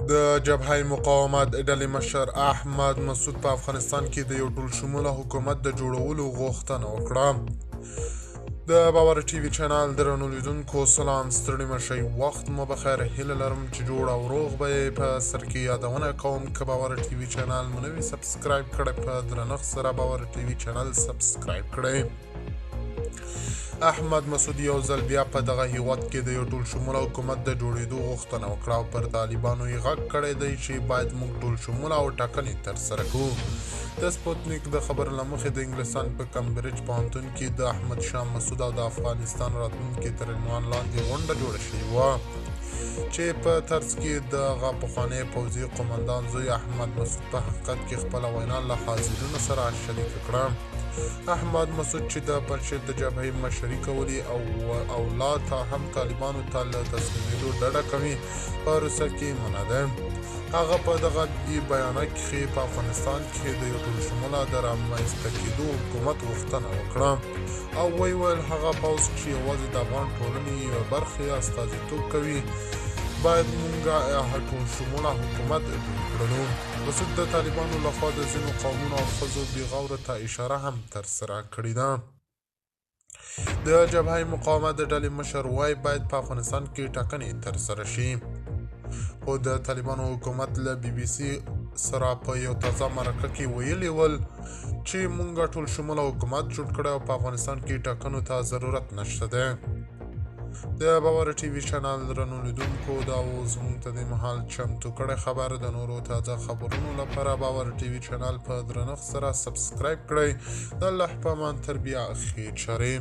د جبهه مقاومت ډلې مشر احمد مسعود په افغانستان کې د یو ټول شموله حکومت د جوړولو غوښتنه وکړه. د باور ټي وي چینل درنو لیدونکو سلام، ستړي مشئ، وخت مو بخیر. هیله لرم چې جوړ او روغ به یې. په سر کې یادونه کوم که باور ټي وي چینل مو نه وي سبسکرایب کړی، په درنښت سره باور ټي وي چینل سبسکرایب کړئ. احمد مسعود یو ځل بیا په دغه هیواد کې د یو ټول شموله حکومت د جوړېدو غوښتنه وکړه او پر طالبانو یې غږ کړی دی چې باید موږ ټول شموله او ټاکنې ترسره کړو. د سپوتنیک د خبر له مخې د انګلستان په کمبریج پوهنتون کې د احمد شاه مسعود او د افغانستان راتلونکي تر عنوان لاندې غونډه جوړه شوې وه چې په طرز کې دغه پخوانی پوځي قومندان زوی احمد مسعود په حقیقت کې خپله وینا له حاضرینو سره شریکه کړه. احمد مسعود چې د پنجشیر د جبهې مشري کولی او لا تا هم طالبانو ته له تسلیمېدو ډډه کوي، په روسیه کې منع دی. هغه په دغه بیانیه کې په افغانستان کې د یو ټول شموله د رامنځته کېدو حکومت غوښتنه وکړه او ویل هغه پوځ چې یوازې د افغان ټولنې یوه برخې استازیتوب کوي باید موږ ټول شموله حکومت جوړ کړو. مسعود د طالبانو لخوا د ځینو قومونو او ښځو بېغوره ته اشاره هم ترسره کړې ده. د جبهه مقاومت د ډلې مشر وایي باید په افغانستان کې ټاکنې ترسره شي، خو د طالبانو حکومت له بي بي سي سره په یو تازه مرکه کې ویلي ول چې موږ ټول شموله حکومت جوړ کړی او په افغانستان کې ټاکنو ته ضرورت نشته دی. د باور ټي وي چینل درنو لیدونکو دا و زموږ ته د مهال چمتو کړی خبر. د نورو تازه خبرونو لپاره باور ټي وي چینل په درنښت سره سبسکرایب کړئ. د الله په امان تر بیا ښې چارې.